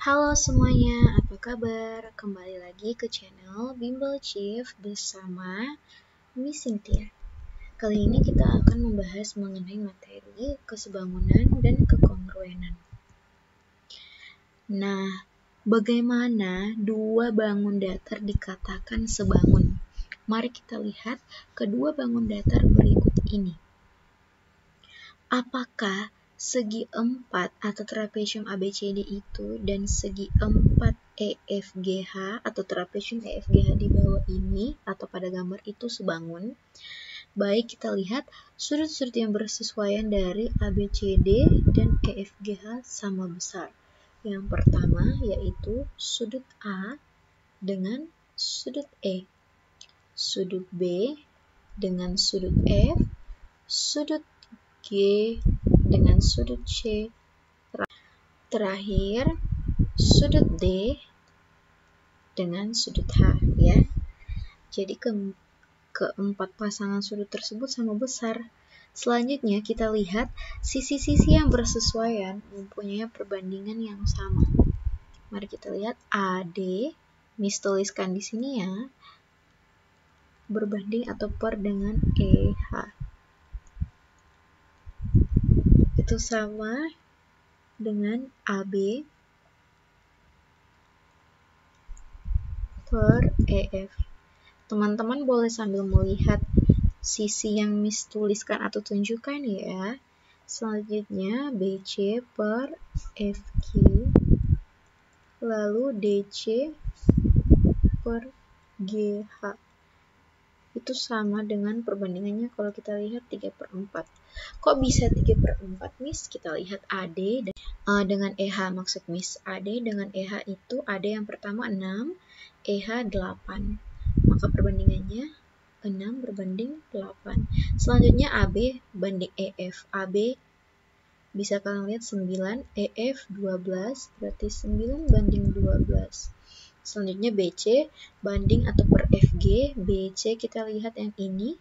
Halo semuanya, apa kabar? Kembali lagi ke channel Bimbel Chief bersama Miss Cynthia. Kali ini kita akan membahas mengenai materi kesebangunan dan kekongruenan. Nah, bagaimana dua bangun datar dikatakan sebangun? Mari kita lihat kedua bangun datar berikut ini. Apakah segi 4 atau trapesium ABCD itu dan segi 4 EFGH atau trapesium EFGH di bawah ini atau pada gambar itu sebangun? Baik, kita lihat sudut-sudut yang bersesuaian dari ABCD dan EFGH sama besar. Yang pertama yaitu sudut A dengan sudut E, sudut B dengan sudut F, sudut G dengan sudut C, terakhir sudut D dengan sudut H ya. Jadi keempat pasangan sudut tersebut sama besar. Selanjutnya kita lihat sisi-sisi yang bersesuaian mempunyai perbandingan yang sama. Mari kita lihat AD, Miss tuliskan di sini ya, berbanding atau per dengan EH. Itu sama dengan AB per EF. Teman-teman boleh sambil melihat sisi yang Miss tuliskan atau tunjukkan ya. Selanjutnya BC per FQ, lalu DC per GH. Itu sama dengan perbandingannya kalau kita lihat 3/4. Kok bisa 3/4, Miss? Kita lihat AD dengan EH, maksud Miss. AD dengan EH itu AD yang pertama 6, EH 8. Maka perbandingannya 6 berbanding 8. Selanjutnya AB banding EF. AB bisa kalian lihat 9, EF 12, berarti 9 banding 12. Selanjutnya BC banding atau per FG. BC kita lihat yang ini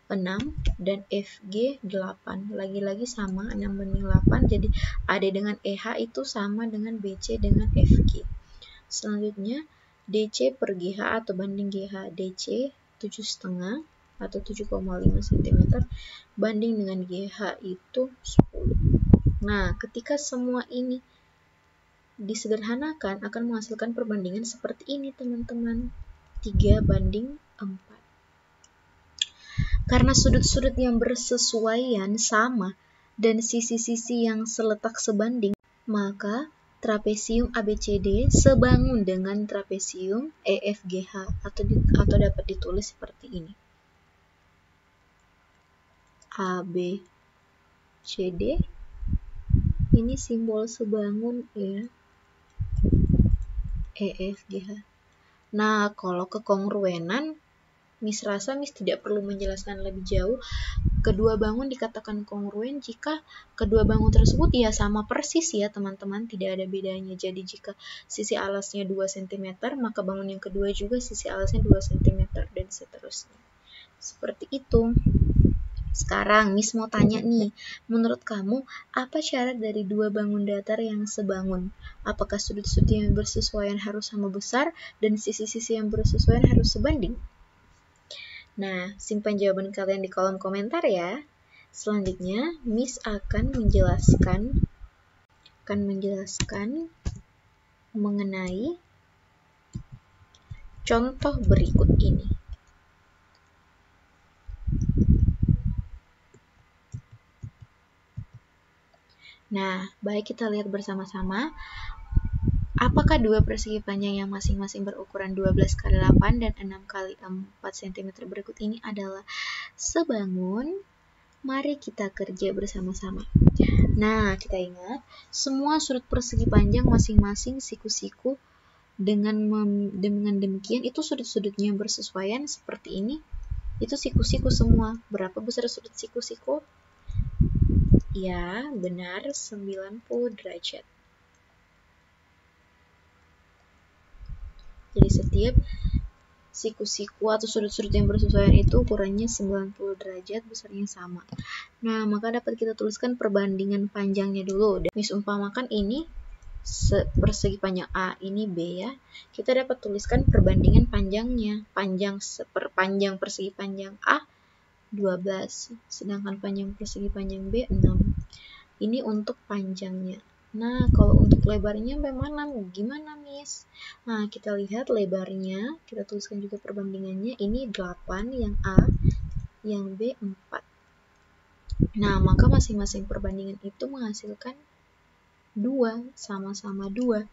6 dan FG 8. Lagi-lagi sama 6 banding 8. Jadi AD dengan EH itu sama dengan BC dengan FG. Selanjutnya DC per GH atau banding GH. DC 7,5 atau 7,5 cm banding dengan GH itu 10. Nah, ketika semua ini disederhanakan akan menghasilkan perbandingan seperti ini teman-teman, 3/4. Karena sudut-sudut yang bersesuaian sama dan sisi-sisi yang seletak sebanding, maka trapesium ABCD sebangun dengan trapesium EFGH atau dapat ditulis seperti ini. ABCD ini simbol sebangun ya. EFGH. Nah, kalau kekongruenan Miss rasa Miss tidak perlu menjelaskan lebih jauh. Kedua bangun dikatakan kongruen jika kedua bangun tersebut ya sama persis ya teman-teman, tidak ada bedanya. Jadi jika sisi alasnya 2 cm, maka bangun yang kedua juga sisi alasnya 2 cm dan seterusnya. Seperti itu. Sekarang Miss mau tanya nih, menurut kamu apa syarat dari dua bangun datar yang sebangun? Apakah sudut-sudut yang bersesuaian harus sama besar dan sisi-sisi yang bersesuaian harus sebanding? Nah, simpan jawaban kalian di kolom komentar ya. Selanjutnya, Miss akan menjelaskan mengenai contoh berikut ini. Nah, baik kita lihat bersama-sama. Apakah dua persegi panjang yang masing-masing berukuran 12x8 dan 6x4 cm berikut ini adalah sebangun? Mari kita kerja bersama-sama. Nah, kita ingat, semua sudut persegi panjang masing-masing siku-siku dengan demikian itu sudut-sudutnya bersesuaian seperti ini. Itu siku-siku semua. Berapa besar sudut siku-siku? Ya, benar 90 derajat. Jadi setiap siku-siku atau sudut-sudut yang bersesuaian itu ukurannya 90 derajat, besarnya sama. Nah, maka dapat kita tuliskan perbandingan panjangnya dulu. Miss umpamakan ini persegi panjang A ini B ya, kita dapat tuliskan perbandingan panjangnya. Panjang persegi panjang A 12, sedangkan panjang persegi panjang B 6. Ini untuk panjangnya. Nah, kalau untuk lebarnya bagaimana? Gimana, Miss? Nah, kita lihat lebarnya, kita tuliskan juga perbandingannya. Ini 8 yang A, yang B 4. Nah, maka masing-masing perbandingan itu menghasilkan 2, sama-sama 2.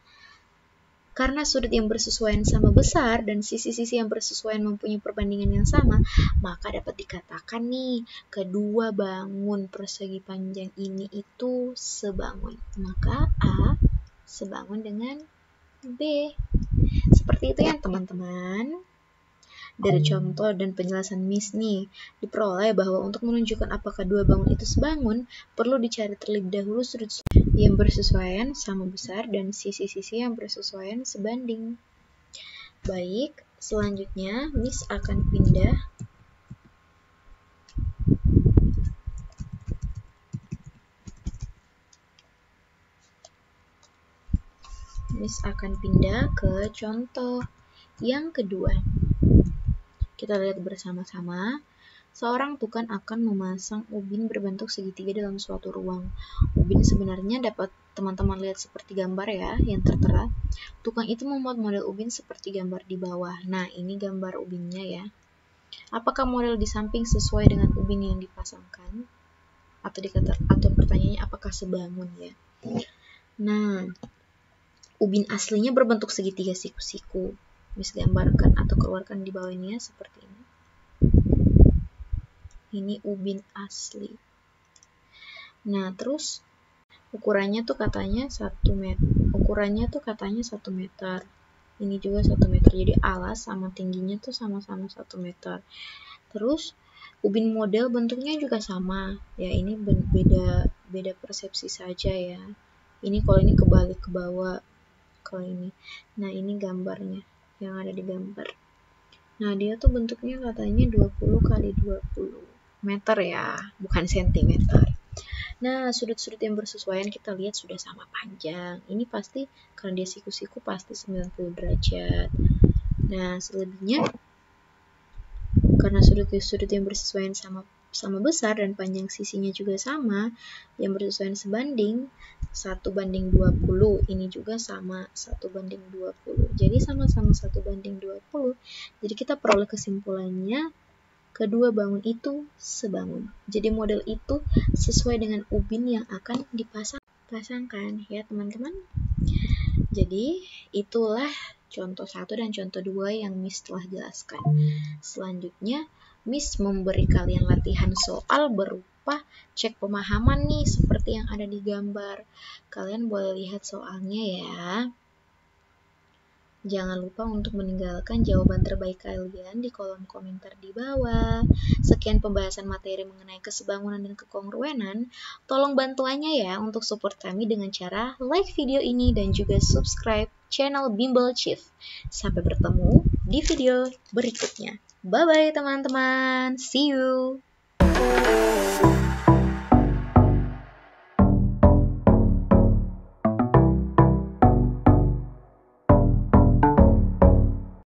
Karena sudut yang bersesuaian sama besar dan sisi-sisi yang bersesuaian mempunyai perbandingan yang sama, maka dapat dikatakan nih, kedua bangun persegi panjang ini itu sebangun. Maka A sebangun dengan B. Seperti itu ya teman-teman. Dari contoh dan penjelasan Miss nih, diperoleh bahwa untuk menunjukkan apakah dua bangun itu sebangun, perlu dicari terlebih dahulu sudut yang bersesuaian sama besar dan sisi-sisi yang bersesuaian sebanding. Baik, selanjutnya Miss akan pindah ke contoh yang kedua. Kita lihat bersama-sama. Seorang tukang akan memasang ubin berbentuk segitiga dalam suatu ruang. Ubin sebenarnya dapat teman-teman lihat seperti gambar ya, yang tertera. Tukang itu membuat model ubin seperti gambar di bawah. Nah, ini gambar ubinnya ya. Apakah model di samping sesuai dengan ubin yang dipasangkan? Atau pertanyaannya apakah sebangun ya? Nah, ubin aslinya berbentuk segitiga siku-siku. Miss gambarkan atau keluarkan di bawah ini ya, seperti ini. Ini ubin asli. Nah, terus ukurannya tuh katanya 1 meter. Ini juga 1 meter. Jadi alas sama tingginya tuh sama-sama 1 meter. Terus ubin model bentuknya juga sama. Ya, ini beda persepsi saja ya. Ini kalau ini kebalik ke bawah. Kalau ini. Nah, ini gambarnya yang ada di gambar. Nah, dia tuh bentuknya katanya 20 kali 20 meter ya, bukan sentimeter. Nah, sudut-sudut yang bersesuaian kita lihat sudah sama panjang. Ini pasti karena dia siku-siku pasti 90 derajat. Nah, selebihnya karena sudut-sudut yang bersesuaian sama besar dan panjang sisinya juga sama, yang bersesuaian sebanding 1:20. Ini juga sama 1:20. Jadi sama-sama 1:20. Jadi kita peroleh kesimpulannya kedua bangun itu sebangun. Jadi model itu sesuai dengan ubin yang akan dipasangkan ya teman-teman. Jadi itulah contoh 1 dan contoh 2 yang Miss telah jelaskan. Selanjutnya Miss memberi kalian latihan soal berupa cek pemahaman nih seperti yang ada di gambar. Kalian boleh lihat soalnya ya. Jangan lupa untuk meninggalkan jawaban terbaik kalian di kolom komentar di bawah. Sekian pembahasan materi mengenai kesebangunan dan kekongruenan. Tolong bantuannya ya untuk support kami dengan cara like video ini dan juga subscribe channel Bimbel Chief. Sampai bertemu di video berikutnya. Bye-bye teman-teman. See you.